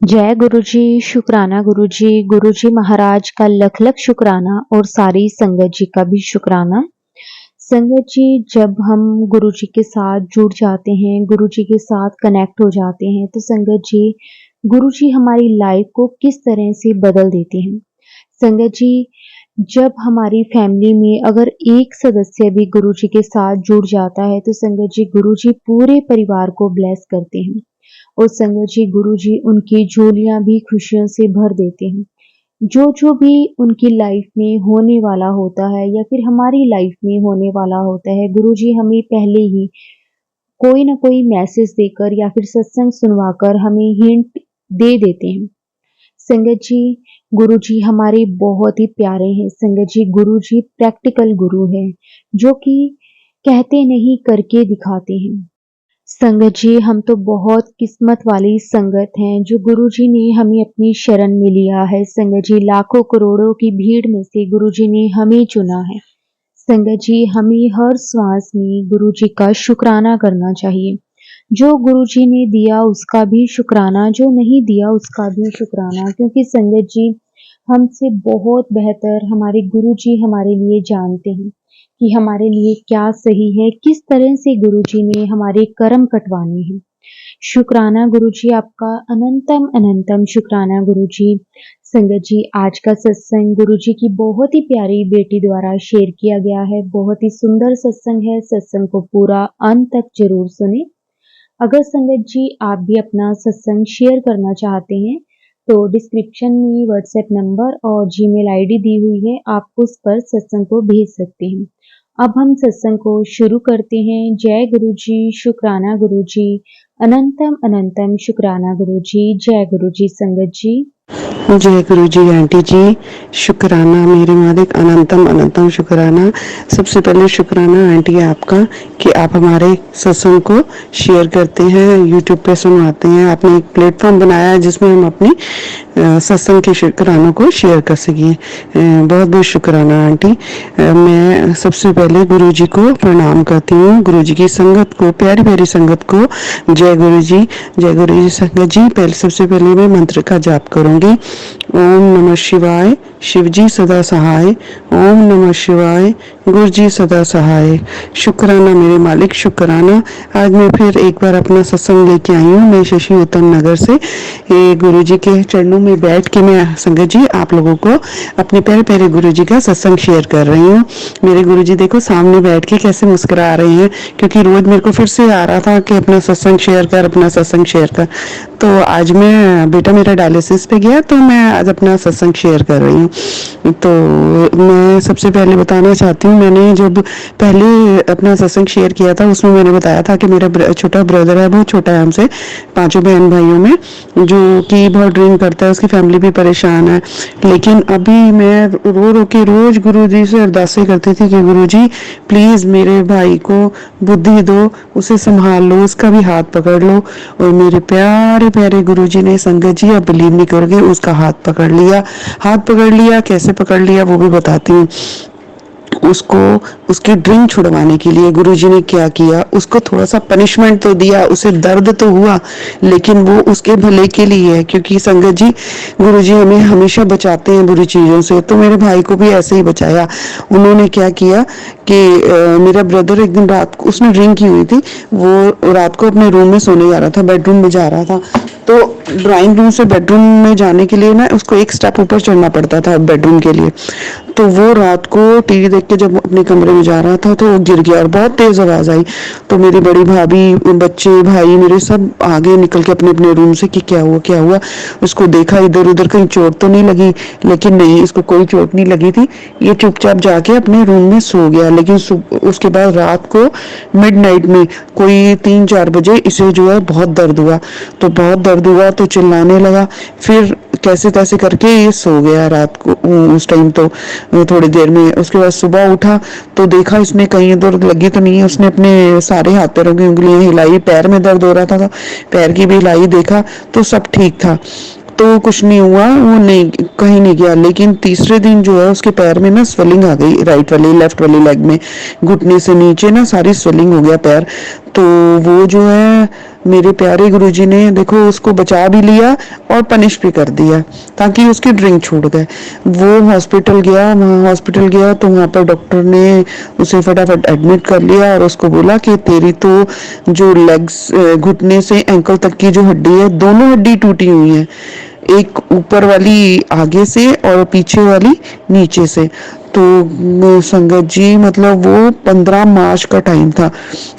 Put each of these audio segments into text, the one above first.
जय गुरुजी, शुक्राना गुरुजी, गुरुजी महाराज का लख लख शुक्राना और सारी संगत जी का भी शुक्राना। संगत जी, जब हम गुरुजी के साथ जुड़ जाते हैं, गुरुजी के साथ कनेक्ट हो जाते हैं, तो संगत जी, गुरुजी हमारी लाइफ को किस तरह से बदल देते हैं। संगत जी, जब हमारी फैमिली में अगर एक सदस्य भी गुरुजी के साथ जुड़ जाता है, तो संगत जी, गुरुजी पूरे परिवार को ब्लेस करते हैं। और संगत जी, गुरुजी उनकी झोलियां भी खुशियों से भर देते हैं। जो भी उनकी लाइफ में होने वाला होता है या फिर हमारी लाइफ में होने वाला होता है, गुरुजी हमें पहले ही कोई ना कोई मैसेज देकर या फिर सत्संग सुनवाकर हमें हिंट दे देते हैं। संगत जी, गुरुजी हमारे बहुत ही प्यारे हैं। संगत जी, गुरुजी प्रैक्टिकल गुरु है, जो कि कहते नहीं करके दिखाते हैं। संगत जी, हम तो बहुत किस्मत वाली संगत हैं, जो गुरुजी ने हमें अपनी शरण में लिया है। संगत जी, लाखों करोड़ों की भीड़ में से गुरुजी ने हमें चुना है। संगत जी, हमें हर श्वास में गुरुजी का शुक्राना करना चाहिए। जो गुरुजी ने दिया उसका भी शुक्राना, जो नहीं दिया उसका भी शुक्राना, क्योंकि संगत जी, हमसे बहुत बेहतर हमारे गुरुजी हमारे लिए जानते हैं कि हमारे लिए क्या सही है, किस तरह से गुरुजी ने हमारे कर्म कटवाने हैं। शुक्राना गुरुजी, आपका अनंतम अनंतम शुक्राना गुरुजी। संगत जी, आज का सत्संग गुरुजी की बहुत ही प्यारी बेटी द्वारा शेयर किया गया है। बहुत ही सुंदर सत्संग है। सत्संग को पूरा अंत तक जरूर सुने। अगर संगत जी आप भी अपना सत्संग शेयर करना चाहते हैं, तो डिस्क्रिप्शन में व्हाट्सएप नंबर और जीमेल आईडी दी हुई है, आप उस पर सत्संग को भेज सकते हैं। अब हम सत्संग को शुरू करते हैं। जय गुरुजी, शुक्राना गुरुजी, अनंतम अनंतम शुक्राना गुरुजी। जय गुरुजी संगत जी। जय गुरु जी। आंटी जी, शुक्राना मेरे मालिक, अनंतम अनंतम शुक्राना। सबसे पहले शुक्राना आंटी आपका कि आप हमारे सत्संग को शेयर करते हैं, यूट्यूब पे सुनवाते हैं। आपने एक प्लेटफॉर्म बनाया है जिसमें हम अपनी सत्संग के शुक्रानों को शेयर कर सकें। बहुत बहुत शुक्राना आंटी। मैं सबसे पहले गुरु जी को प्रणाम करती हूँ, गुरु जी की संगत को, प्यारी प्यारी संगत को। जय गुरु जी, जय गुरु जी। संगत जी, पहले सबसे पहले मैं मंत्र का जाप करूंगी। ओम नमः शिवाय, शिव जी सदा सहाय। ओम नमः शिवाय, गुरु जी सदा सहाय। शुक्राना मेरे मालिक, शुक्राना। आज मैं फिर एक बार अपना सत्संग लेके आई हूँ। मैं शशि उत्तम नगर से गुरु जी के चरणों में बैठ के मैं संगत जी आप लोगों को अपने प्यारे प्यारे गुरु जी का सत्संग शेयर कर रही हूँ। मेरे गुरु जी देखो सामने बैठ के कैसे मुस्कुरा रहे हैं, क्योंकि रोज मेरे को फिर से आ रहा था कि अपना सत्संग शेयर कर, अपना सत्संग शेयर कर। तो आज मैं, बेटा मेरा डायलिसिस पे गया, तो मैं आज अपना सत्संग शेयर कर रही हूँ। तो मैं सबसे पहले बताना चाहती हूँ, मैंने जब पहले अपना सत्संग शेयर किया था उसमें मैंने बताया था कि मेरा छोटा ब्रदर है, बहुत छोटा है हमसे, 5 बहन भाइयों में, जो कि बहुत ड्रिंक करता है, उसकी फैमिली भी परेशान है। लेकिन अभी मैं रो रो के रोज गुरु जी से अरदासें करती थी कि गुरु जी प्लीज मेरे भाई को बुद्धि दो, उसे संभाल लो, उसका भी हाथ पकड़ लो। और मेरे प्यारे प्यारे गुरु जी ने, संगत जी आप बिलीव नहीं करोगे, उसका हाथ पकड़ लिया। हाथ पकड़ लिया, कैसे पकड़ लिया वो भी बताती हूँ। उसको उसकी ड्रिंक छुड़वाने के लिए गुरुजी ने क्या किया, उसको थोड़ा सा पनिशमेंट तो दिया, उसे दर्द तो हुआ, लेकिन वो उसके भले के लिए है। क्योंकि संगत जी, गुरुजी हमें हमेशा बचाते हैं बुरी चीजों से, तो मेरे भाई को भी ऐसे ही बचाया। उन्होंने क्या किया कि मेरा ब्रदर एक दिन रात को, उसने ड्रिंक की हुई थी, वो रात को अपने रूम में सोने जा रहा था, बेडरूम में जा रहा था। तो ड्राइंग रूम से बेडरूम में जाने के लिए ना उसको एक स्टेप ऊपर चढ़ना पड़ता था बेडरूम के लिए। तो वो रात को टीवी देख के जब अपने कमरे में जा रहा था तो वो गिर गया और बहुत तेज आवाज आई। तो मेरी बड़ी भाभी, बच्चे, भाई मेरे सब आगे निकल के अपने अपने रूम से कि क्या हुआ क्या हुआ। उसको देखा इधर उधर, कहीं चोट तो नहीं लगी, लेकिन नहीं, इसको कोई चोट नहीं लगी थी। ये चुपचाप जाके अपने रूम में सो गया। लेकिन उसके बाद रात को मिडनाइट में कोई 3-4 बजे इसे जो है बहुत दर्द हुआ। तो बहुत दर्द हुआ तो चिल्लाने लगा। फिर कैसे तैसे करके ये सो गया रात को उस टाइम। तो थोड़ी देर में उसके बाद सुबह उठा तो देखा इसमें कहीं दर्द लगी तो नहीं है। उसने अपने सारे हाथ पैरों की उंगलियां हिलाई, पैर में दर्द हो रहा था, पैर की भी हिलाई, देखा तो सब ठीक था। तो कुछ नहीं हुआ, वो नहीं कहीं नहीं गया। लेकिन तीसरे दिन जो है उसके पैर में ना स्वेलिंग आ गई, राइट वाली, लेफ्ट वाली लेग में, घुटने से नीचे ना सारी स्वेलिंग हो गया पैर। तो वो जो है मेरे प्यारे गुरुजी ने देखो उसको बचा भी लिया और पनिश भी कर दिया ताकि उसकी ड्रिंक छूट गए। वो हॉस्पिटल गया, वहाँ हॉस्पिटल गया तो वहाँ पर डॉक्टर ने उसे फटाफट एडमिट कर लिया और उसको बोला कि तेरी तो जो लेग्स घुटने से एंकल तक की जो हड्डी है, दोनों हड्डी टूटी हुई है, एक ऊपर वाली आगे से और पीछे वाली नीचे से। तो संगत जी मतलब वो 15 मार्च का टाइम था,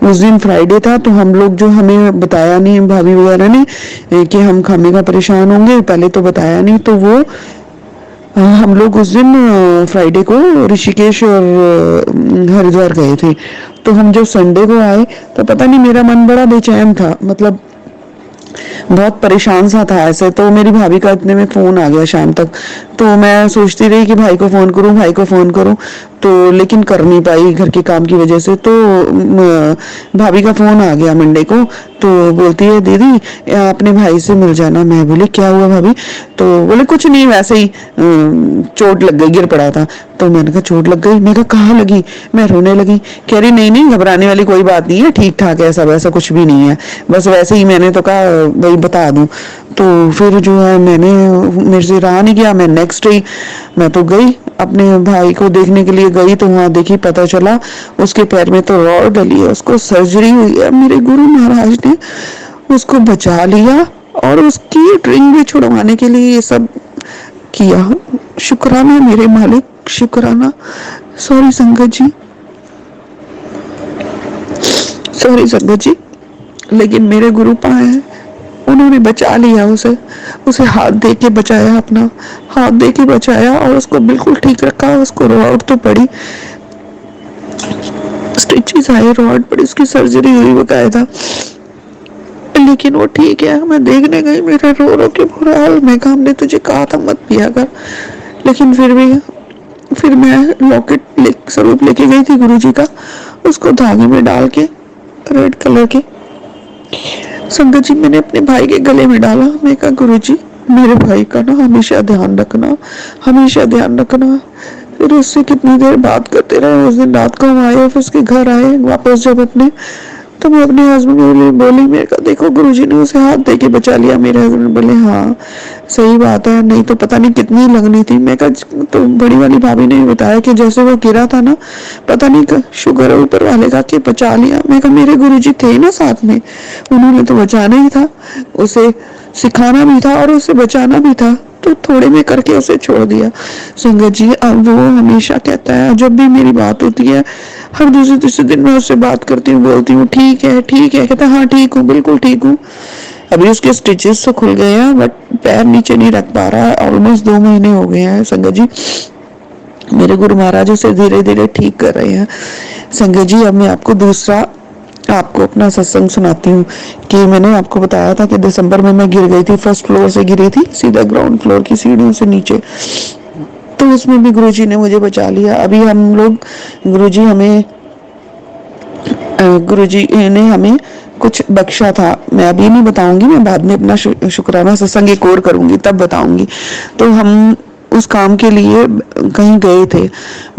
उस दिन फ्राइडे था। तो हम लोग जो हमें बताया नहीं भाभी वगैरह ने कि हम खामेगा परेशान होंगे, पहले तो बताया नहीं। तो वो हम लोग उस दिन फ्राइडे को ऋषिकेश और हरिद्वार गए थे। तो हम जब संडे को आए तो पता नहीं मेरा मन बड़ा बेचैन था, मतलब बहुत परेशान सा था ऐसे। तो मेरी भाभी का इतने में फोन आ गया शाम तक, तो मैं सोचती रही कि भाई को फोन करूं, भाई को फोन करूं, तो लेकिन कर नहीं पाई घर के काम की वजह से। तो भाभी का फोन आ गया मंडे को, तो बोलती है दीदी अपने भाई से मिल जाना। मैं बोली क्या हुआ भाभी? तो बोले कुछ नहीं, वैसे ही चोट लग गई, गिर पड़ा था। तो मैंने कहा चोट लग गई? मैं कहा कहाँ लगी? मैं रोने लगी। कह रही नहीं नहीं घबराने वाली कोई बात नहीं है, ठीक ठाक है, सब ऐसा कुछ भी नहीं है, बस वैसे ही। मैंने तो कहा वही बता दूं। तो फिर जो है मैंने, मेरे से रहा नहीं गया, मैं नेक्स्ट डे मैं तो गई अपने भाई को देखने के लिए गई। तो वहां देखी, पता चला उसके पैर में तो रॉड डली है, उसको सर्जरी हुई है। मेरे गुरु महाराज ने उसको बचा लिया और उसकी ड्रिंक भी छुड़वाने के लिए ये सब किया। शुक्राना मेरे मालिक, शुक्राना। सॉरी संगत जी, सॉरी संगत जी, लेकिन मेरे गुरु पाए हैं, उन्होंने बचा लिया उसे। उसे हाथ दे के बचाया, अपना हाथ दे के बचाया और उसको बिल्कुल ठीक रखा। उसको रॉड तो पड़ी, स्टिचेस आए, रॉड पड़ी, उसकी सर्जरी हुई बकायदा, लेकिन वो ठीक है। मैं देखने गई, मेरा रो रो के बुरा हाल। मैं कहा हमने तुझे कहा था मत पिया कर, लेकिन फिर मैं लॉकेट स्वरूप लेके गई थी गुरुजी का, उसको धागे में डाल के रेड कलर के संगत जी मैंने अपने भाई के गले में डाला। मैं कहा गुरुजी मेरे भाई का ना हमेशा ध्यान रखना, हमेशा ध्यान रखना। फिर उससे कितनी देर बात करते रहे। उस दिन रात को हम आए, फिर उसके घर आए वापस जब अपने, तो मैं अपने हस्बैंड को बोली, मेरे कहा देखो गुरुजी ने उसे हाथ दे के बचा लिया। मेरे हस्बैंड बोले हाँ सही बात है, नहीं तो पता नहीं कितनी लगनी थी। मैं कहा तो बड़ी वाली भाभी ने बताया कि जैसे वो गिरा था ना, पता नहीं शुगर है ऊपर वाले का कि बचा लिया। मैं कहा मेरे गुरुजी थे ना साथ में, उन्होंने तो बचाना ही था, उसे सिखाना भी था और उसे बचाना भी था, तो थोड़े में करके उसे छोड़ दिया। संगत जी अब वो हमेशा कहता है, जब भी मेरी बात होती है, हर दूसरे तीसरे दिन मैं उससे बात करती हूँ, बोलती हूँ ठीक है ठीक है, कहता है हाँ ठीक हूँ, बिल्कुल ठीक हूँ। अभी उसके स्टिचेस तो खुल गए हैं बट पैर नीचे नहीं रख पा रहा है। ऑलमोस्ट 2 महीने हो गए हैं संगत जी। मेरे गुरु महाराज उसे धीरे धीरे ठीक कर रहे हैं। संगत जी अब मैं आपको अपना सत्संग सुनाती हूँ कि मैंने आपको बताया था कि दिसंबर में मैं गिर गई थी, फर्स्ट फ्लोर से गिरी थी, सीधा ग्राउंड फ्लोर की सीढ़ियों से नीचे। तो उसमें भी गुरुजी ने मुझे बचा लिया। अभी हम लोग गुरुजी ने हमें कुछ बख्शा था, मैं अभी नहीं बताऊंगी, मैं बाद में अपना शुक्राना सत्संग एक और करूंगी तब बताऊंगी। तो हम उस काम के लिए कहीं गए थे,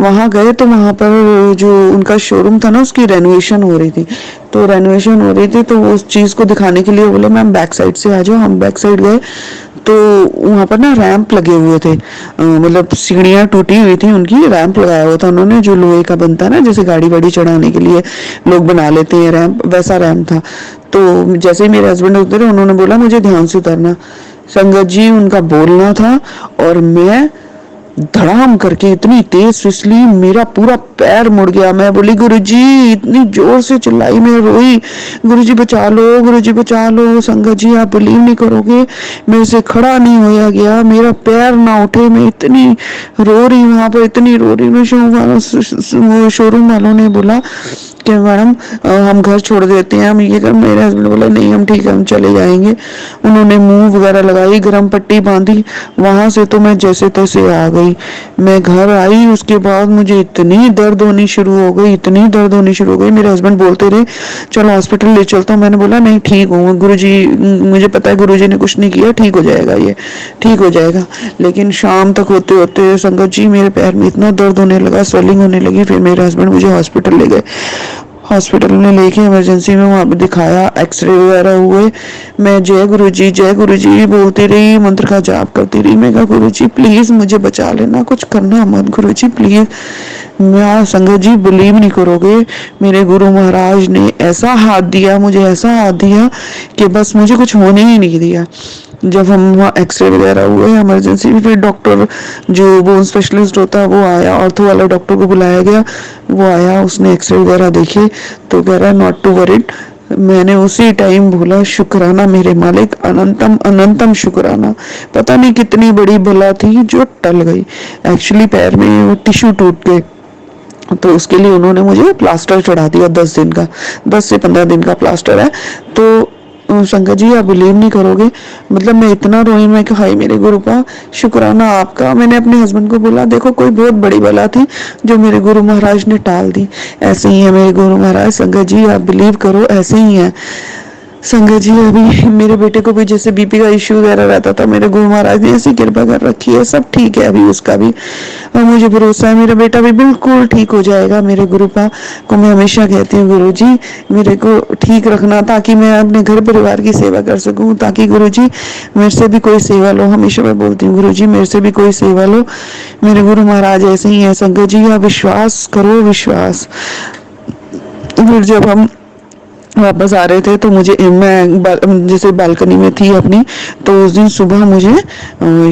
वहां गए तो वहां पर जो उनका शोरूम था ना, उसकी रेनोवेशन हो रही थी। तो रेनोवेशन हो रही थी तो उस चीज को दिखाने के लिए बोले मैम बैक साइड से आ जाओ। हम बैक साइड गए तो वहां पर ना रैंप लगे हुए थे, मतलब सीढ़ियां टूटी हुई थी, उनकी रैंप लगाया हुआ था उन्होंने, जो लोहे का बनता है ना, जैसे गाड़ी वाड़ी चढ़ाने के लिए लोग बना लेते हैं रैंप, वैसा रैंप था। तो जैसे ही मेरे हस्बैंड उतरे उन्होंने बोला मुझे ध्यान से उतरना। संगत जी उनका बोलना था और मैं धड़ाम करके इतनी तेज फिसली, मेरा पूरा पैर मुड़ गया। मैं बोली गुरुजी, इतनी जोर से चिल्लाई, मैं रोई, गुरुजी बचा लो, गुरुजी बचा लो। संगत जी आप बिलीव नहीं करोगे, मेरे से खड़ा नहीं होया गया, मेरा पैर ना उठे, मैं इतनी रो रही वहां पर, इतनी रो रही। मैं शोरूम वालों ने बोला कि मैडम हम घर छोड़ देते हैं, हम ये कर। मेरे हस्बैंड बोला नहीं हम ठीक है, हम चले जाएंगे। उन्होंने मुंह वगैरह लगाई, गर्म पट्टी बांधी, वहां से तो मैं जैसे तैसे आ गई। मैं घर आई, उसके बाद मुझे इतनी दर्द होनी शुरू हो गई, इतनी दर्द होनी शुरू हो गई। मेरे हस्बैंड बोलते रहे चलो हॉस्पिटल ले चलता हूँ। मैंने बोला नहीं ठीक हूँ गुरुजी, मुझे पता है गुरुजी ने कुछ नहीं किया, ठीक हो जाएगा, ये ठीक हो जाएगा। लेकिन शाम तक होते होते संगत जी मेरे पैर में इतना दर्द होने लगा, स्वेलिंग होने लगी। फिर मेरे हस्बैंड मुझे हॉस्पिटल ले गए। हॉस्पिटल में लेके इमरजेंसी में वहाँ पे दिखाया, एक्सरे वगैरह हुए। मैं जय गुरु जी बोलती रही, मंत्र का जाप करती रही। मैं कहा गुरु जी प्लीज मुझे बचा लेना, कुछ करना मत गुरु जी प्लीज। मैं संगत जी बिलीव नहीं करोगे, मेरे गुरु महाराज ने ऐसा हाथ दिया मुझे, ऐसा हाथ दिया कि बस मुझे कुछ होने ही नहीं दिया। जब हम वहाँ एक्सरे वगैरह हुए इमरजेंसी में, फिर डॉक्टर जो बोन स्पेशलिस्ट होता है वो आया, ऑर्थो वाला डॉक्टर को बुलाया गया, वो आया, उसने एक्सरे वगैरह देखे तो कह रहा है नॉट टू वरिड। मैंने उसी टाइम बोला शुक्राना मेरे मालिक, अनंतम अनंतम शुक्राना। पता नहीं कितनी बड़ी बला थी जो टल गई। एक्चुअली पैर में वो टिश्यू टूट गए, तो उसके लिए उन्होंने मुझे प्लास्टर चढ़ा दिया 10 दिन का, 10 से 15 दिन का प्लास्टर है। तो शंकर जी आप बिलीव नहीं करोगे, मतलब मैं इतना रोई, मैं कि हाय मेरे गुरु का शुक्राना आपका। मैंने अपने हस्बैंड को बोला देखो कोई बहुत बड़ी बला थी जो मेरे गुरु महाराज ने टाल दी। ऐसे ही है मेरे गुरु महाराज, शंकर जी आप बिलीव करो ऐसे ही है। संगत जी अभी मेरे बेटे को भी जैसे बीपी का इश्यू वगैरह रहता था, मेरे गुरु महाराज ने ऐसी कृपा कर रखी है, सब ठीक है अभी उसका भी, और मुझे भरोसा है मेरा बेटा भी बिल्कुल ठीक हो जाएगा। मेरे गुरु को मैं हमेशा कहती हूँ गुरु जी मेरे को ठीक रखना, ताकि मैं अपने घर परिवार की सेवा कर सकूँ, ताकि गुरु जी मेरे से भी कोई सेवा लो। हमेशा मैं बोलती हूँ गुरु जी मेरे से भी कोई सेवा लो, मेरे गुरु महाराज ऐसे ही है। संगत जी आप विश्वास करो, विश्वास। फिर जब हम वापस आ रहे थे तो मुझे, मैं जैसे बालकनी में थी अपनी, तो उस दिन सुबह मुझे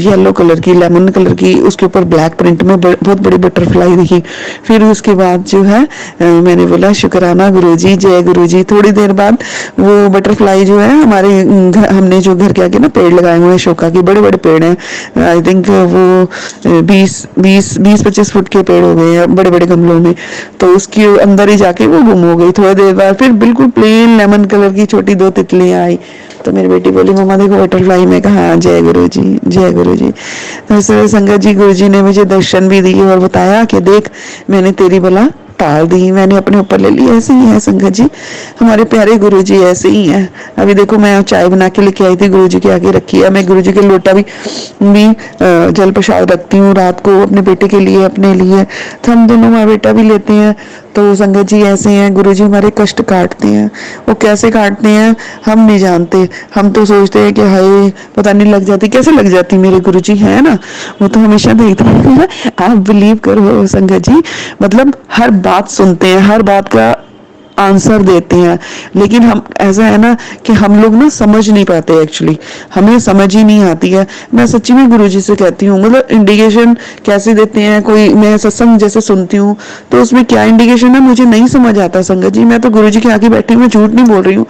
येलो कलर की, लेमन कलर की, उसके ऊपर ब्लैक प्रिंट में बहुत बड़ी बटरफ्लाई दिखी। फिर उसके बाद जो है मैंने बोला शुक्राना गुरुजी, जय गुरुजी। थोड़ी देर बाद वो बटरफ्लाई जो है हमारे हमने जो घर के आगे ना पेड़ लगाए हुए हैं शोका के, बड़े बड़े पेड़ हैं, आई थिंक वो 20-25 फुट के पेड़ हो गए हैं बड़े बड़े गमलों में, तो उसके अंदर ही जाके वो गुम हो गई। थोड़ी देर बाद फिर बिल्कुल प्लेन लेमन कलर की छोटी 2 तितलियां आई, तो मेरी बेटी बोली मम्मा देखो बटरफ्लाई। में कहा जय गुरु जी, जय गुरु जी। तो संगत जी गुरु जी ने मुझे दर्शन भी दिए और बताया कि देख मैंने तेरी बला टाल दी, मैंने अपने ऊपर ले ली। ऐसे ही है संगत जी, हमारे प्यारे गुरु जी ऐसे ही हैं। अभी देखो मैं चाय बना के लेके आई थी, गुरु जी के आगे रखी है। मैं गुरु जी के लोटा भी जल प्रसाद रखती हूँ रात को अपने बेटे के लिए, अपने लिए, तो हम दोनों माँ बेटा भी लेते हैं। तो संगत जी ऐसे हैं, गुरु जी हमारे कष्ट काटते हैं। वो कैसे काटते हैं हम नहीं जानते, हम तो सोचते हैं कि हाय पता नहीं लग जाती, कैसे लग जाती। मेरे गुरु जी है ना, वो तो हमेशा देखते हैं। आप बिलीव करो संगत जी, मतलब हर बात सुनते हैं, हर बात का आंसर देते हैं, लेकिन हम ऐसा है ना कि हम लोग ना समझ नहीं पाते, एक्चुअली हमें समझ ही नहीं आती है। मैं सच्ची में गुरुजी से कहती हूँ, मतलब इंडिकेशन कैसे देते हैं, कोई मैं सत्संग जैसे सुनती हूँ तो उसमें क्या इंडिकेशन है मुझे नहीं समझ आता। संगत जी मैं तो गुरुजी के आगे बैठी, मैं झूठ नहीं बोल रही हूँ,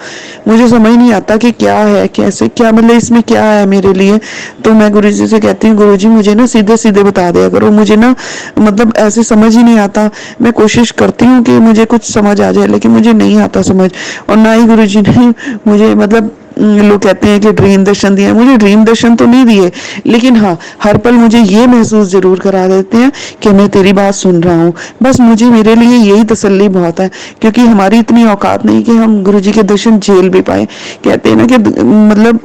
मुझे समझ नहीं आता कि क्या है, कैसे, क्या मतलब इसमें क्या है मेरे लिए। तो मैं गुरुजी से कहती हूँ गुरुजी मुझे ना सीधे सीधे बता दिया करो, मुझे ना मतलब ऐसे समझ ही नहीं आता। मैं कोशिश करती हूँ कि मुझे कुछ समझ आ जाए, लेकिन मुझे नहीं आता समझ। और ना ही गुरुजी ने मुझे, मतलब लोग कहते हैं कि ड्रीम दर्शन दिया, मुझे ड्रीम दर्शन तो नहीं दिए, लेकिन हाँ हर पल मुझे ये महसूस जरूर करा देते हैं कि मैं तेरी बात सुन रहा हूँ। बस मुझे, मेरे लिए यही तसल्ली बहुत है, क्योंकि हमारी इतनी औकात नहीं कि हम गुरुजी के दर्शन झेल भी पाए। कहते हैं ना कि मतलब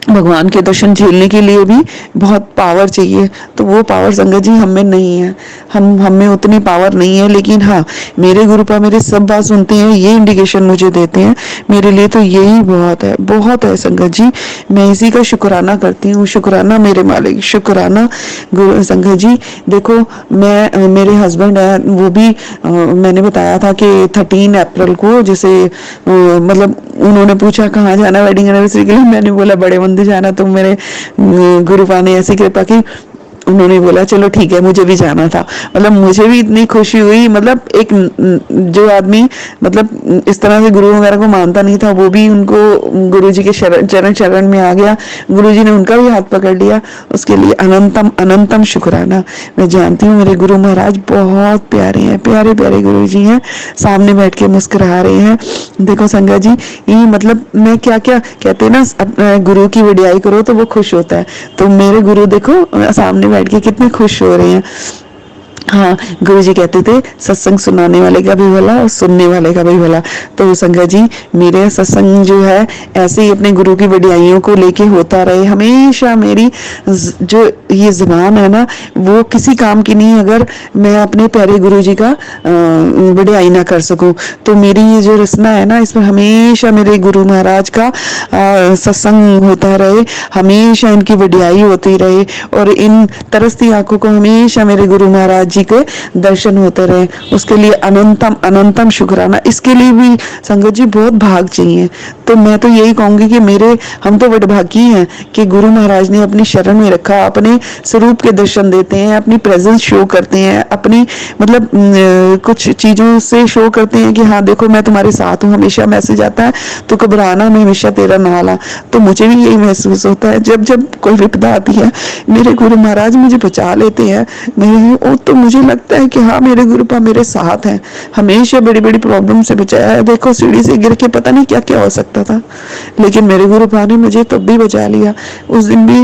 भगवान के दर्शन झेलने के लिए भी बहुत पावर चाहिए, तो वो पावर संगत जी हमें नहीं है, हमें उतनी पावर नहीं है। लेकिन हाँ मेरे गुरुपा मेरे सब बात सुनते हैं, ये इंडिकेशन मुझे देते हैं, मेरे लिए तो यही बहुत है, बहुत है संगत जी। मैं इसी का शुक्राना करती हूँ, शुक्राना मेरे मालिक, शुक्राना गुरु। संगत जी देखो मैं, मेरे हस्बैंड है वो भी मैंने बताया था कि 13 अप्रैल को जैसे मतलब उन्होंने पूछा कहाँ जाना वेडिंग एनिवर्सरी के लिए, मैंने बोला बड़े मंदिर जाना, तो मेरे गुरुपा ने ऐसी कृपा की, उन्होंने बोला चलो ठीक है, मुझे भी जाना था। मतलब मुझे भी इतनी खुशी हुई, मतलब एक जो आदमी मतलब इस तरह से गुरु वगैरह को मानता नहीं था, वो भी उनको गुरुजी के चरण शरण में आ गया, गुरुजी ने उनका भी हाथ पकड़ लिया, उसके लिए अनंतम अनंतम शुक्राना। मैं जानती हूँ मेरे गुरु महाराज बहुत प्यारे हैं, प्यारे प्यारे गुरु जी हैं, सामने बैठ के मुस्कुरा रहे हैं। देखो संगत जी ये मतलब मैं क्या क्या कहते हैं ना, गुरु की वडियाई करो तो वो खुश होता है, तो मेरे गुरु देखो सामने बैठ के कितने खुश हो रहे हैं। हाँ गुरु जी कहते थे सत्संग सुनाने वाले का भी भला और सुनने वाले का भी भला। तो संगत जी मेरे सत्संग जो है ऐसे ही अपने गुरु की वडियाइयों को लेके होता रहे, हमेशा मेरी जो ये ज़ुबान है ना वो किसी काम की नहीं अगर मैं अपने प्यारे गुरु जी का वडियाई ना कर सकूं। तो मेरी ये जो रचना है ना इसमें हमेशा मेरे गुरु महाराज का सत्संग होता रहे, हमेशा इनकी वडियाई होती रहे और इन तरसती आंखों को हमेशा मेरे गुरु महाराज जी के दर्शन होते रहे। उसके लिए अनंतम अनंतम शुक्राना। इसके लिए भी संगत जी बहुत भाग चाहिए। तो मैं तो यही कहूंगी कि हम तो वडभागी हैं कि गुरु महाराज ने अपनी शरण में रखा, अपने स्वरूप के दर्शन देते हैं, अपनी प्रेजेंस शो करते हैं, अपनी मतलब कुछ चीजों से शो करते हैं कि हाँ देखो मैं तुम्हारे साथ हूँ, हमेशा मैसेज आता है तो घबराना, मैं हमेशा तेरा नाला। तो मुझे भी यही महसूस होता है जब जब कोई विपदा आती है मेरे गुरु महाराज मुझे बचा लेते हैं। तो मुझे लगता है कि हाँ मेरे गुरुपा मेरे साथ हैं, हमेशा बड़ी बड़ी प्रॉब्लम से बचाया है। देखो सीढ़ी से गिर के पता नहीं क्या क्या हो सकता था, लेकिन मेरे गुरुपा ने मुझे तब भी बचा लिया। उस दिन भी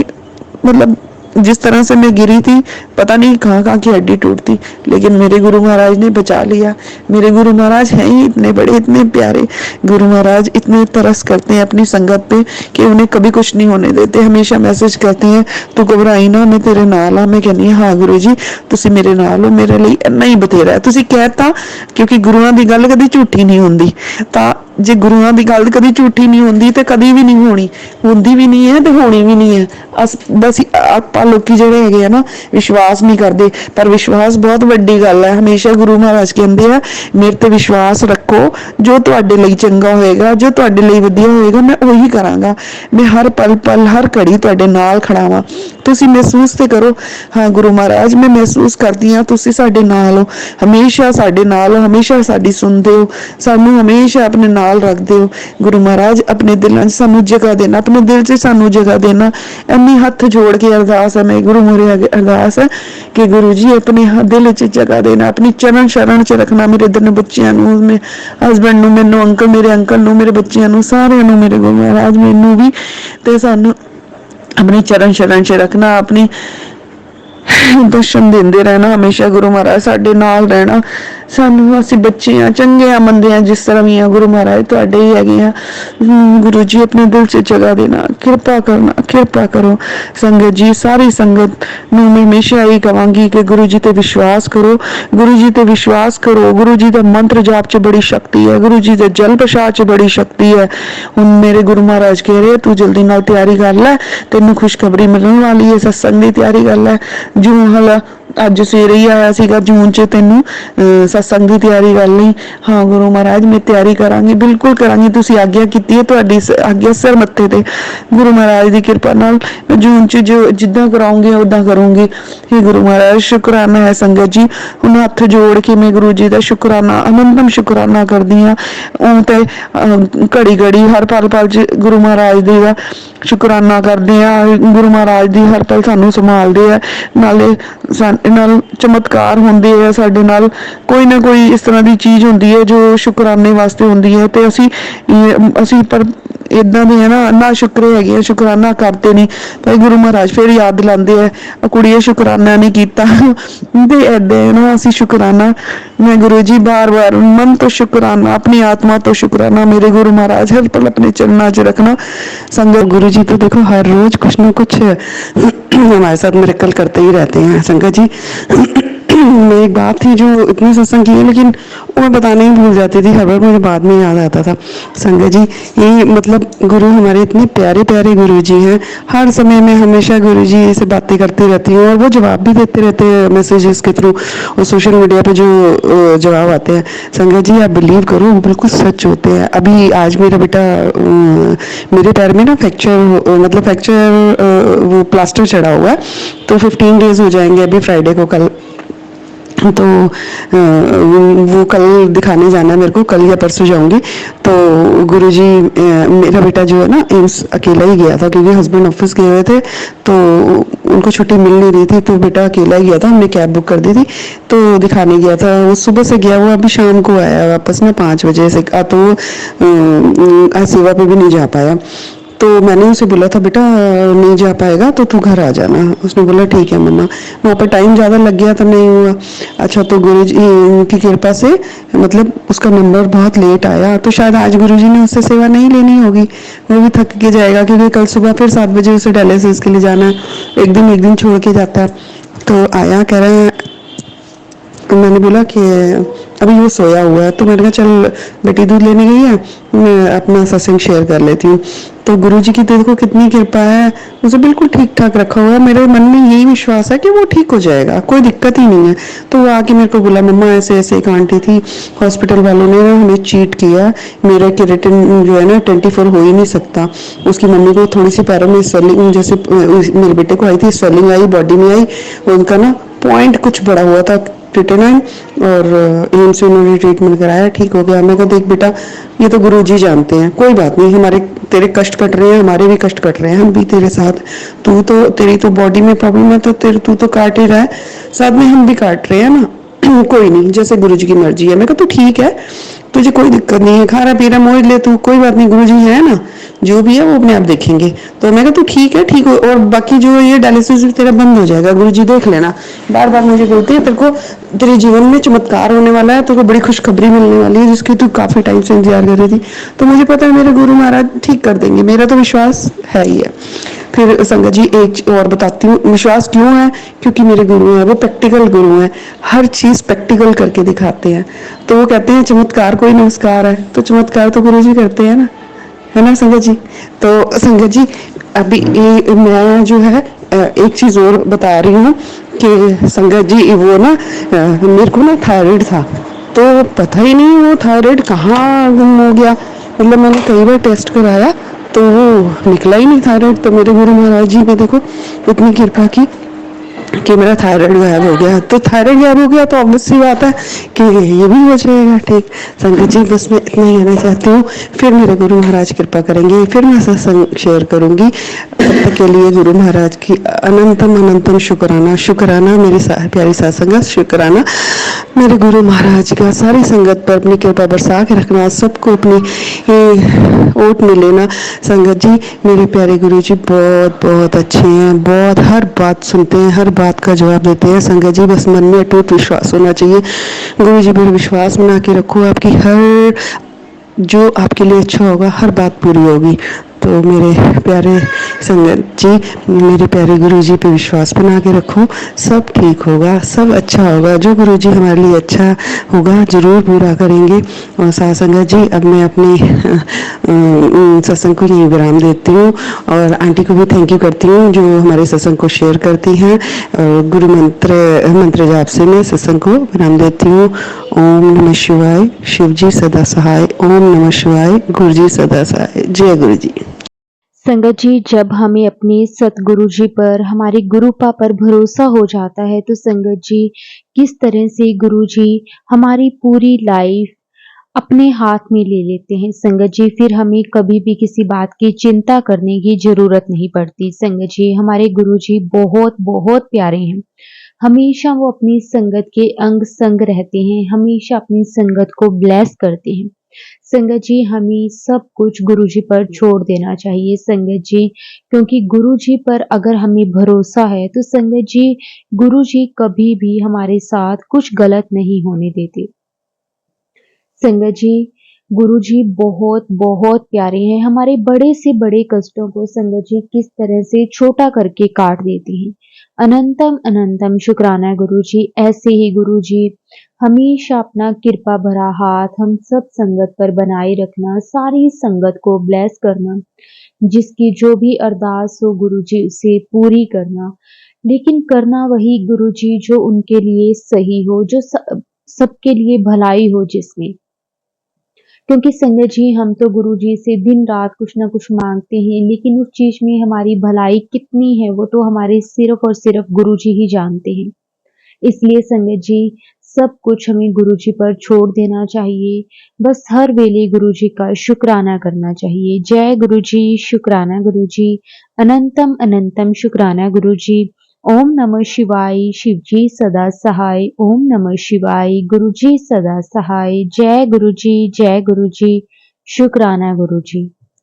मतलब जिस तरह से मैं गिरी थी पता नहीं कहाँ कहाँ की हड्डी टूटती, लेकिन मेरे गुरु महाराज ने बचा लिया। मेरे गुरु महाराज हैं ही इतने बड़े, इतने प्यारे। गुरु महाराज इतने तरस करते हैं अपनी संगत पे कि उन्हें कभी कुछ नहीं होने देते, हमेशा मैसेज करते हैं तू घबराई ना, मैं तेरे नाल हाँ। मैं कहनी हाँ गुरु जी तुसी मेरे नाल हो, मेरे लिए इन्ना ही बथेरा है। तुसी कहता क्योंकि गुरुआं दी गल कदी झूठी नहीं हुंदी। ਤਾਂ ਜੇ ਗੁਰੂਆਂ ਦੀ ਗੱਲ ਕਦੀ ਝੂਠੀ ਨਹੀਂ ਹੁੰਦੀ ਤੇ ਕਦੀ ਵੀ ਨਹੀਂ ਹੋਣੀ, ਹੁੰਦੀ ਵੀ ਨਹੀਂ ਹੈ ਤੇ ਹੋਣੀ ਵੀ ਨਹੀਂ ਹੈ। ਬਸ ਆਪਾਂ ਲੋਕੀ ਜਿਹੜੇ ਹੈਗੇ ਆ ਨਾ ਵਿਸ਼ਵਾਸ ਨਹੀਂ ਕਰਦੇ, ਪਰ ਵਿਸ਼ਵਾਸ ਬਹੁਤ ਵੱਡੀ ਗੱਲ ਹੈ। ਹਮੇਸ਼ਾ ਗੁਰੂ ਮਹਾਰਾਜ ਕਹਿੰਦੇ ਆ ਮੇਰੇ ਤੇ ਵਿਸ਼ਵਾਸ ਰੱਖੋ, ਜੋ ਤੁਹਾਡੇ ਲਈ ਚੰਗਾ ਹੋਏਗਾ, ਜੋ ਤੁਹਾਡੇ ਲਈ ਵਧੀਆ ਹੋਏਗਾ ਮੈਂ ਉਹੀ ਕਰਾਂਗਾ। ਮੈਂ ਹਰ ਪਲ ਪਲ ਹਰ ਘੜੀ ਤੁਹਾਡੇ ਨਾਲ ਖੜਾ ਵਾਂ। ਤੁਸੀਂ ਮਹਿਸੂਸ ਤੇ ਕਰੋ ਹਾਂ ਗੁਰੂ ਮਹਾਰਾਜ ਮੈਂ ਮਹਿਸੂਸ ਕਰਦੀ ਹਾਂ ਤੁਸੀਂ ਸਾਡੇ ਨਾਲ ਹੋ, ਹਮੇਸ਼ਾ ਸਾਡੇ ਨਾਲ ਹੋ, ਹਮੇਸ਼ਾ ਸਾਡੀ ਸੁਣਦੇ ਹੋ, ਸਾਨੂੰ ਹਮੇਸ਼ਾ ਆਪਣੇ ਨਾਲ ਰੱਖਦੇ ਹੋ। ਗੁਰੂ ਮਹਾਰਾਜ ਆਪਣੇ ਦਿਲਾਂ 'ਚ ਸਾਨੂੰ ਜਗ੍ਹਾ ਦੇਣਾ, ਆਪਣੇ ਦਿਲ 'ਚ ਸਾਨੂੰ ਜਗ੍ਹਾ ਦੇਣਾ। ਇੰਨੀ ਹੱਥ ਜੋੜ ਕੇ ਅਰਦਾਸ ਹੈ ਮੇਰੇ ਗੁਰੂ ਮੂਹਰੇ ਅਰਦਾਸ ਹੈ ਕਿ ਗੁਰੂ ਜੀ ਆਪਣੇ ਦਿਲ 'ਚ ਜਗ੍ਹਾ ਦੇਣਾ, ਆਪਣੀ ਚਰਨ ਸ਼ਰਨ 'ਚ ਰੱਖਣਾ ਮੇਰੇ ਦੋਨੋਂ ਬੱਚਿਆਂ ਨੂੰ, ਮੇਰੇ ਹਸਬੈਂਡ ਨੂੰ, ਮੈਨੂੰ ਅੰਕਲ, ਮੇਰੇ ਅੰਕਲ ਨੂੰ, ਮੇਰੇ ਬੱਚਿਆਂ ਨੂੰ, ਸਾਰਿਆਂ ਨੂੰ ਮੇਰੇ ਗੁਰੂ ਮਹਾਰਾਜ ਮੈਨੂੰ ਵੀ ਤੇ ਸਾਨੂੰ अपनी चरण शरण च रखना, अपनी दर्शन देंदे रहना, हमेशा गुरु महाराज साडे नाल रहना। ਸਾਨੂੰ ਅਸੀਂ ਬੱਚੇ ਆ, ਚੰਗੇ ਆ, ਮੰਦੇ ਆ, ਜਿਸ ਤਰ੍ਹਾਂ ਵੀ ਆ, ਗੁਰੂ ਮਹਾਰਾਜ ਤੁਹਾਡੇ ਹੀ ਹੈਗੇ ਆ। ਗੁਰੂ ਜੀ ਆਪਣੇ ਦਿਲ 'ਚ ਜਗ੍ਹਾ ਦੇਣਾ, ਕਿਰਪਾ ਕਰਨਾ, ਕਿਰਪਾ ਕਰੋ। ਸੰਗਤ ਜੀ ਸਾਰੀ ਸੰਗਤ ਨੂੰ ਮੈਂ ਹਮੇਸ਼ਾ ਇਹੀ ਕਹਾਂਗੀ ਕਿ ਗੁਰੂ ਜੀ ਤੇ ਵਿਸ਼ਵਾਸ ਕਰੋ, ਗੁਰੂ ਜੀ ਤੇ ਵਿਸ਼ਵਾਸ ਕਰੋ। ਗੁਰੂ ਜੀ ਦਾ ਮੰਤਰ ਜਾਪ 'ਚ ਬੜੀ ਸ਼ਕਤੀ ਹੈ, ਗੁਰੂ ਜੀ ਦੇ ਜਲ ਪ੍ਰਸ਼ਾਦ 'ਚ ਬੜੀ ਸ਼ਕਤੀ ਹੈ। ਹੁਣ ਮੇਰੇ ਗੁਰੂ ਮਹਾਰਾਜ ਕਹਿ ਰਹੇ ਤੂੰ ਜਲਦੀ ਨਾਲ ਤਿਆਰੀ ਕਰ ਲੈ, ਤੈਨੂੰ ਖੁਸ਼ਖਬਰੀ ਮਿਲਣ ਵਾਲੀ ਹੈ, ਸਤਸੰਗ ਦੀ ਤਿਆਰੀ ਕਰ ਲੈ। ਜੂਨ ਹਲਾ ਅੱਜ ਸਵੇਰੇ ਹੀ ਆਇਆ ਸੀਗਾ ਜੂਨ 'ਚ, ਤੈਨੂੰ सत्संग की तैयारी कर ली। हाँ गुरु महाराज मैं तैयारी करांगी, बिल्कुल करांगी, तुसी आग्ञा कीती है, तुहाडी आग्ञा सिर मत्थे ते। गुरु महाराज की कृपा नाल मैं जून च जो जिद्दां कराऊंगी उदां करूंगी। हे गुरु महाराज शुकराना है संगत जी। हुण हत्थ जोड़ के मैं गुरु जी का शुकराना, अनंतम शुकराना करदी हाँ। उं ते घड़ी घड़ी हर पल पल च गुरु महाराज दी दा शुकराना करदे आ। गुरु महाराज दी हर पल सानू संभालदे आ, नाले नाल चमत्कार हुंदे आ साडे नाल। कोई ना कोई इस तरह की चीज़ होंदी है जो शुकराने वास्ते होंदी है, तो असी पर इदा दे है ना शुक्रे है, शुकराना करते नहीं। भाई गुरु महाराज फिर याद दिलाते हैं कुड़िए शुकराना नहीं किया तो ऐदा है ना असी शुकराना। मैं गुरु जी बार बार मन तो शुकराना, अपनी आत्मा तो शुकराना। मेरे गुरु महाराज हर पल अपने चरणों च रखना। संगत गुरु जी तो देखो हर रोज कुछ ना कुछ हमारे साथ मिरेकल करते ही रहते हैं। संगत जी मैं एक बात थी जो इतनी सत्संग की है लेकिन वो मैं बताने ही भूल जाती थी, हर बार मुझे बाद में याद आता था। संगत जी ये मतलब गुरु हमारे इतने प्यारे प्यारे गुरु जी हैं, हर समय में हमेशा गुरु जी से बातें करती रहती हूँ और वो जवाब भी देते रहते हैं मैसेजेस के थ्रू और सोशल मीडिया पे जो जवाब आते हैं। संगत जी आप बिलीव करो बिल्कुल सच होते हैं। अभी आज मेरा बेटा मेरे पैर में ना फ्रैक्चर वो प्लास्टर चढ़ा हुआ है, तो 15 डेज हो जाएंगे अभी फ्राइडे को, कल तो वो कल दिखाने जाना है मेरे को, कल या परसों जाऊंगी। तो गुरुजी मेरा बेटा जो है ना एम्स अकेला ही गया था क्योंकि हस्बैंड ऑफिस गए हुए थे तो उनको छुट्टी मिल नहीं रही थी, तो बेटा अकेला ही गया था, हमने कैब बुक कर दी थी तो दिखाने गया था। वो सुबह से गया, वो अभी शाम को आया वापस में 5 बजे से। तो सेवा पे भी नहीं जा पाया। तो मैंने उसे बोला था बेटा नहीं जा पाएगा तो तू घर आ जाना। उसने बोला ठीक है मम्मा। वहाँ पर टाइम ज़्यादा लग गया तो नहीं हुआ। अच्छा तो गुरुजी की कृपा से मतलब उसका नंबर बहुत लेट आया, तो शायद आज गुरुजी ने उससे सेवा नहीं लेनी होगी, वो भी थक के जाएगा क्योंकि कल सुबह फिर 7 बजे उसे डायलिसिस के लिए जाना है। एक दिन छोड़ के जाता है। तो आया कह रहे हैं, तो मैंने बोला कि अभी वो सोया हुआ है, तो मैंने कहा चल बेटी दूध लेने गई है, मैं अपना सत्संग शेयर कर लेती हूँ। तो गुरुजी की देखो कितनी कृपा है, मुझे बिल्कुल ठीक ठाक रखा हुआ है। मेरे मन में यही विश्वास है कि वो ठीक हो जाएगा, कोई दिक्कत ही नहीं है। तो वो आके मेरे को बोला मम्मा ऐसे ऐसे एक आंटी थी, हॉस्पिटल वालों ने हमें चीट किया, मेरा केराटिन जो है ना 24 हो ही नहीं सकता। उसकी मम्मी को थोड़ी सी पैरों में स्वेलिंग, जैसे मेरे बेटे को आई थी स्वेलिंग आई, बॉडी में आई, उनका ना पॉइंट कुछ बड़ा हुआ था ट्रिटेनाइन, और एम्स में उन्होंने ट्रीटमेंट कराया, ठीक हो गया। मैं कहा देख बेटा ये तो गुरुजी जानते हैं, कोई बात नहीं, हमारे तेरे कष्ट कट रहे हैं, हमारे भी कष्ट कट रहे हैं, हम भी तेरे साथ, तू तो तेरी तो बॉडी में प्रॉब्लम है तो तेरे तू तो काट ही रहा है, साथ में हम भी काट रहे हैं ना कोई नहीं, जैसे गुरुजी की मर्जी है। मैं कहा तो ठीक है, तुझे कोई दिक्कत नहीं है, खा रहा पी रहा मोज ले तू, कोई बात नहीं, गुरुजी है ना, जो भी है वो अपने आप देखेंगे। तो मैं कहा तू ठीक है, ठीक हो, और बाकी जो ये डायलिसिस भी तेरा बंद हो जाएगा, गुरुजी देख लेना। बार बार मुझे बोलते हैं तेरे को तेरे जीवन में चमत्कार होने वाला है, तेरे को बड़ी खुशखबरी मिलने वाली है जिसकी तू काफी टाइम से इंतजार कर रही थी। तो मुझे पता है मेरे गुरु महाराज ठीक कर देंगे, मेरा तो विश्वास है ही है। फिर संगत जी एक और बताती हूँ विश्वास क्यों है, क्योंकि मेरे गुरु हैं, वो प्रैक्टिकल गुरु हैं, हर चीज प्रैक्टिकल करके दिखाते हैं। तो वो कहते हैं चमत्कार कोई नमस्कार है, तो चमत्कार तो गुरु जी करते हैं ना, है ना संगत जी। तो संगत जी अभी मैं जो है एक चीज और बता रही हूँ कि संगत जी वो ना मेरे को ना थायराइड था, तो पता ही नहीं वो थायराइड कहाँ गुम हो गया। मतलब मैंने कई बार टेस्ट कराया तो वो निकला ही नहीं थायराइड। तो मेरे गुरु महाराज जी ने देखो इतनी कृपा की कि मेरा थायराइड गायब हो गया। तो थायराइड गायब हो गया तो ऑब्वियस सी बात है कि ये भी हो जाएगा ठीक। संगत जी बस मैं इतना ही कहना चाहती हूँ, फिर मेरे गुरु महाराज कृपा करेंगे, फिर मैं सत्संग शेयर करूंगी। तब तक के लिए गुरु महाराज की अनंतम अनंतम शुक्राना, शुक्राना मेरी प्यारी सत्संग, शुक्राना मेरे गुरु महाराज का सारी संगत पर अपनी कृपा बरसा के रखना, सबको अपनी ओट में लेना। संगत जी मेरे प्यारे गुरु जी बहुत बहुत अच्छे हैं, बहुत हर बात सुनते हैं, हर बात का जवाब देते हैं। संगत जी बस मन में अटूट विश्वास होना चाहिए। गुरु जी पर विश्वास बना के रखो, आपकी हर जो आपके लिए अच्छा होगा हर बात पूरी होगी। तो मेरे प्यारे संगत जी मेरे प्यारे गुरु जी पे विश्वास बना के रखो, सब ठीक होगा, सब अच्छा होगा, जो गुरु जी हमारे लिए अच्छा होगा जरूर पूरा करेंगे। और साथ संगत जी अब मैं अपनी सत्संग को यही विराम देती हूँ, और आंटी को भी थैंक यू करती हूँ जो हमारे सत्संग को शेयर करती हैं। गुरु मंत्र जाप से मैं सत्संग को विराम देती हूँ। ओम नमः शिवाय, शिव जी सदा सहाय, ओम नमः शिवाय, गुरु जी सदा सहाय, जय गुरु जी। संगत जी जब हमें अपने सतगुरु जी पर, हमारे गुरुपा पर भरोसा हो जाता है तो संगत जी किस तरह से गुरु जी हमारी पूरी लाइफ अपने हाथ में ले लेते हैं। संगत जी फिर हमें कभी भी किसी बात की चिंता करने की जरूरत नहीं पड़ती। संगत जी हमारे गुरु जी बहुत बहुत प्यारे हैं, हमेशा वो अपनी संगत के अंग संग रहते हैं, हमेशा अपनी संगत को ब्लेस करते हैं। संगत जी हमें सब कुछ गुरु जी पर छोड़ देना चाहिए संगत जी, क्योंकि गुरु जी पर अगर हमें भरोसा है तो संगत जी गुरु जी कभी भी हमारे साथ कुछ गलत नहीं होने देते। संगत जी गुरु जी बहुत बहुत प्यारे हैं, हमारे बड़े से बड़े कष्टों को संगत जी किस तरह से छोटा करके काट देते हैं। अनंतम अनंतम शुक्राना गुरु जी। ऐसे ही गुरु जी हमेशा अपना कृपा भरा हाथ हम सब संगत पर बनाए रखना, सारी संगत को ब्लेस करना, जिसकी जो भी अरदास हो गुरु जी उसे पूरी करना, लेकिन करना वही गुरु जी जो उनके लिए सही हो, जो सबके लिए भलाई हो जिसमें। क्योंकि संगत जी हम तो गुरु जी से दिन रात कुछ ना कुछ मांगते हैं, लेकिन उस चीज में हमारी भलाई कितनी है वो तो हमारे सिर्फ और सिर्फ गुरु जी ही जानते हैं। इसलिए संगत जी सब कुछ हमें गुरु जी पर छोड़ देना चाहिए, बस हर वेले गुरु जी का शुक्राना करना चाहिए। जय गुरु जी, शुक्राना गुरु जी, अनंतम अनंतम शुक्राना गुरु जी। ओम नमः शिवाय, शिव जी सदा सहाय, ओम नमः शिवाय, गुरु जी सदा सहाय। जय गुरु जी, शुक्राना गुरु जी।